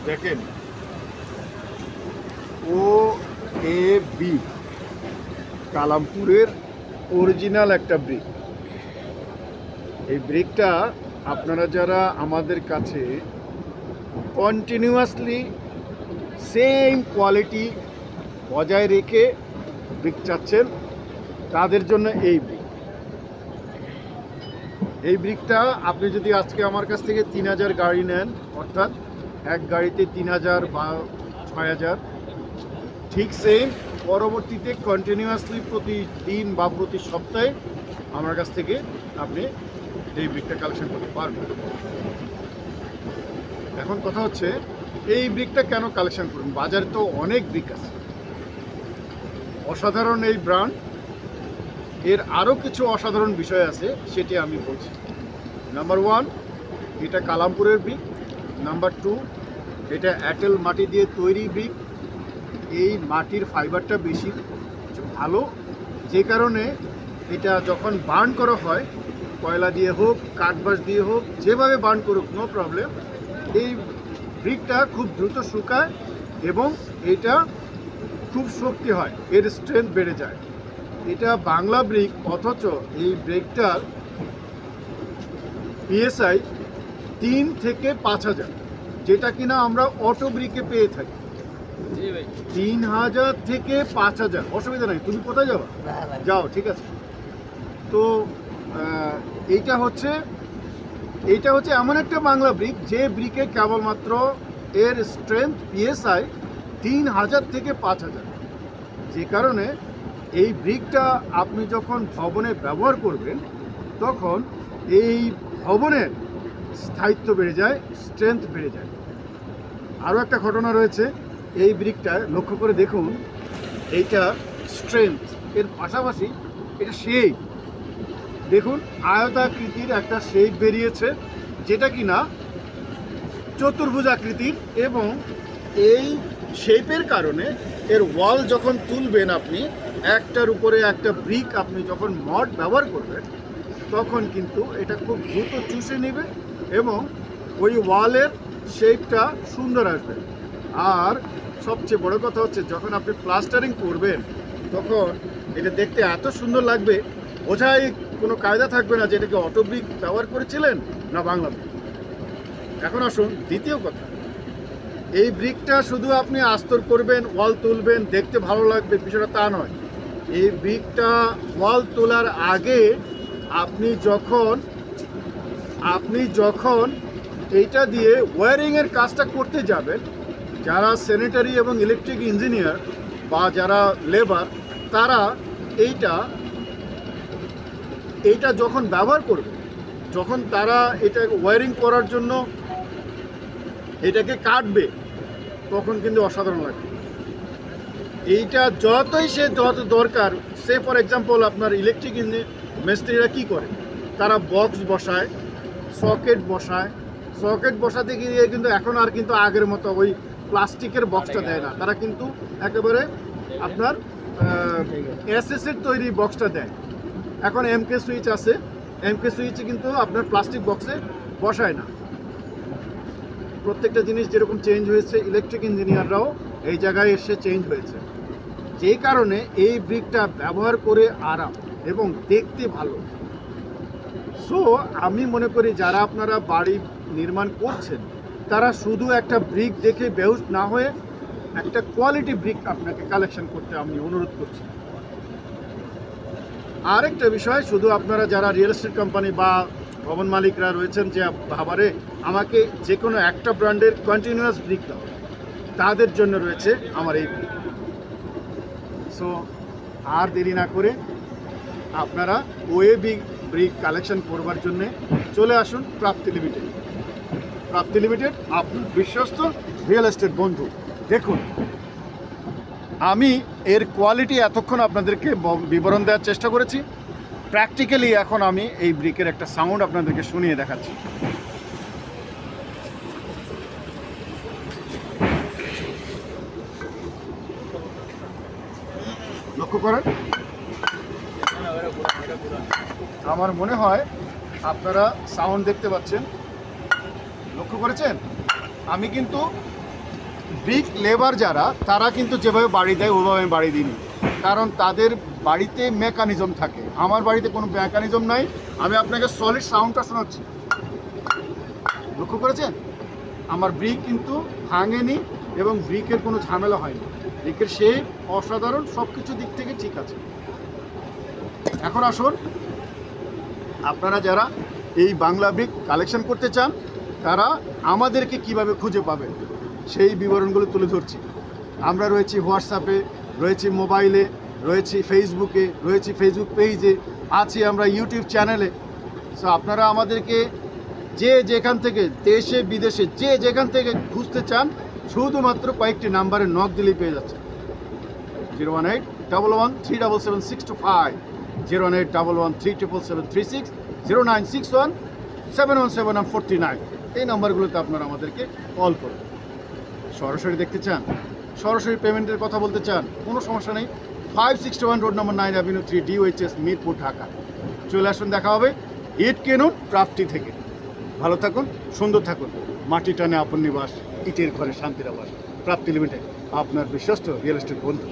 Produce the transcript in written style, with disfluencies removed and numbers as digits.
দেখেন ও A B কালামপুরের original একটা brick. এই ব্রিকটা আপনারা যারা আমাদের কাছে কন্টিনিউয়াসলি সেম কোয়ালিটি বজায় রেখে ব্রিক চাচ্ছেন, তাদের জন্য এই ব্রিক। এই ব্রিকটা আপনি যদি আজকে আমার কাছ থেকে 3000 গাড়ি নেন, অর্থাৎ এক গাড়িতে 3000 বা 6000, ঠিক সেম পরবর্তীতে কন্টিনিউয়াসলি প্রতিদিন বা প্রতি সপ্তাহে আমার কাছ থেকে আপনি এই ব্রিকটা কালেকশন করতে পারবেন। এখন কথা হচ্ছে এই ব্রিকটা কেন কালেকশন করবেন? বাজারে তো অনেক ব্রিক আছে, অসাধারণ এই ব্র্যান্ড। এর আরও কিছু অসাধারণ বিষয় আছে, সেটি আমি বলছি। নাম্বার 1, এটা কালামপুরের ব্রিক। নাম্বার 2, এটা এঁটেল মাটি দিয়ে তৈরি ব্রিক। এই মাটির ফাইবারটা বেশি ভালো, যে কারণে এটা যখন বার্ন করা হয়, কয়লা দিয়ে হোক কাঠবাস দিয়ে হোক, যেভাবে বার্ন করুক নো প্রবলেম, এই ব্রিকটা খুব দ্রুত শুকায় এবং এটা খুব শক্তি হয়, এর স্ট্রেংথ বেড়ে যায়। এটা বাংলা ব্রিক, অথচ এই ব্রিকটার পিএসআই 3 থেকে 5000, যেটা কিনা আমরা অটো ব্রিকে পেয়ে থাকি 3000 থেকে 5000। অসুবিধা নাই, তুমি কোথায় যাবা যাও, ঠিক আছে। তো এইটা হচ্ছে এমন একটা বাংলা ব্রিক, যে ব্রিকে কেবলমাত্র এর স্ট্রেংথ পিএসআই 3000 থেকে 5000, যে কারণে এই ব্রিকটা আপনি যখন ভবনে ব্যবহার করবেন, তখন এই ভবনের স্থায়িত্ব বেড়ে যায়, স্ট্রেংথ বেড়ে যায়। আরও একটা ঘটনা রয়েছে এই ব্রিকটায়, লক্ষ্য করে দেখুন, এইটা স্ট্রেংথ এর পাশাপাশি এটা শেপ, দেখুন আয়তাকৃতির একটা শেপ বেরিয়েছে, যেটা কিনা চতুর্ভুজ আকৃতির, এবং এই শেপের কারণে এর ওয়াল যখন তুলবেন আপনি, একটার উপরে একটা ব্রিক আপনি যখন মড ব্যবহার করবেন, তখন কিন্তু এটা খুব দ্রুত চুষে নেবে এবং ওই ওয়ালের শেপটা সুন্দর আসবে। আর সবচেয়ে বড় কথা হচ্ছে, যখন আপনি প্লাস্টারিং করবেন, তখন এটা দেখতে এত সুন্দর লাগবে, বোঝাই কোনো কায়দা থাকবে না যে এটাকে অটো ব্রিক ব্যবহার করেছিলেন না বাংলা ব্রিক। এখন আসুন দ্বিতীয় কথা, এই ব্রিকটা শুধু আপনি আস্তর করবেন, ওয়াল তুলবেন, দেখতে ভালো লাগবে, বিষয়টা তা নয়। এই ব্রিকটা ওয়াল তোলার আগে আপনি যখন এইটা দিয়ে ওয়্যারিংয়ের কাজটা করতে যাবেন, যারা স্যানিটারি এবং ইলেকট্রিক ইঞ্জিনিয়ার বা যারা লেবার, তারা এইটা যখন ব্যবহার করবে, যখন তারা এটা ওয়্যারিং করার জন্য এটাকে কাটবে, তখন কিন্তু অসাধারণ লাগবে। এইটা যত দরকার, সে ফর এক্সাম্পল আপনার ইলেকট্রিক মিস্ত্রিরা কী করে, তারা বক্স বসায়, সকেট বসাতে গিয়ে কিন্তু এখন আর কিন্তু আগের মতো ওই প্লাস্টিকের বক্সটা দেয় না, তারা কিন্তু একেবারে আপনার এসএসের তৈরি বক্সটা দেয়। এখন এমকে সুইচ আছে, এমকে সুইচে কিন্তু আপনার প্লাস্টিক বক্সে বসায় না। প্রত্যেকটা জিনিস যেরকম চেঞ্জ হয়েছে, ইলেকট্রিক ইঞ্জিনিয়াররাও এই জায়গায় এসে চেঞ্জ হয়েছে, যে কারণে এই ব্রিকটা ব্যবহার করে আরাম এবং দেখতে ভালো। সো আমি মনে করি যারা আপনারা বাড়ি নির্মাণ করছেন, তারা শুধু একটা ব্রিক দেখে বেহুশ না হয়ে একটা কোয়ালিটি ব্রিক আপনাকে কালেকশন করতে আমি অনুরোধ করছি। আরেকটা বিষয়, শুধু আপনারা যারা রিয়েল এস্টেট কোম্পানি বা ভবন মালিকরা রয়েছেন, যে ভাবারে আমাকে যে কোনো একটা ব্র্যান্ডের কন্টিনিউয়াস ব্রিক দাও, তাদের জন্য রয়েছে আমার এই ব্রিক। সো আর দেরি না করে আপনারা ওএবি ব্রিক কালেকশন করবার জন্যে চলে আসুন প্রাপ্তি লিমিটেড। প্রাপ্তি লিমিটেড আপনার বিশ্বস্ত রিয়েল এস্টেট বন্ধু। দেখুন, আমি এর কোয়ালিটি এতক্ষণ আপনাদেরকে বিবরণ দেওয়ার চেষ্টা করেছি, প্র্যাকটিক্যালি এখন আমি এই ব্রিকের একটা সাউন্ড আপনাদেরকে শুনিয়ে দেখাচ্ছি। লক্ষ্য করেন, আমার মনে হয় আপনারা সাউন্ড দেখতে পাচ্ছেন, লক্ষ্য করেছেন। আমি কিন্তু ব্রিক লেবার যারা, তারা কিন্তু যেভাবে বাড়ি দেয় ওইভাবে আমি বাড়ি দিইনি, কারণ তাদের বাড়িতে মেকানিজম থাকে। আমার বাড়িতে কোনো মেকানিজম নাই। আমি আপনাকে সলিড সাউন্ডটা শোনাচ্ছি, লক্ষ্য করেছেন? আমার ব্রিক কিন্তু ভাঙেনি এবং ব্রিকের কোনো ঝামেলা হয়নি। ব্রিকের শেপ অসাধারণ, সব কিছু দিক থেকে ঠিক আছে। এখন আসুন, আপনারা যারা এই বাংলা ব্রিক কালেকশন করতে চান তারা আমাদেরকে কিভাবে খুঁজে পাবেন সেই বিবরণগুলো তুলে ধরছি। আমরা রয়েছি হোয়াটসঅ্যাপে, রয়েছি মোবাইলে, রয়েছি ফেসবুকে, রয়েছি ফেসবুক পেজে, আছি আমরা ইউটিউব চ্যানেলে। সো আপনারা আমাদেরকে যে যেখান থেকে, দেশে বিদেশে যে যেখান থেকে খুঁজতে চান, শুধুমাত্র কয়েকটি নাম্বারে নক দিলেই পেয়ে যাচ্ছে। 01811377625, 01811377736, 0961717149, এই নাম্বারগুলোতে আপনারা আমাদেরকে কল করুন। সরাসরি দেখতে চান, সরাসরি পেমেন্টের কথা বলতে চান, কোনো সমস্যা নেই। 561 road number 9 avenue 3, DOHS, Mirpur, Dhaka. চলে আসুন, দেখা হবে। ইট কিনুন প্রাপ্তি থেকে। ভালো থাকুন, সুন্দর থাকুন। মাটি টানে আপন নিবাস, ইটের ঘরে শান্তির আবাস। প্রাপ্তি লিমিটেড, আপনার বিশ্বস্ত রিয়েল এস্টেট বন্ধু।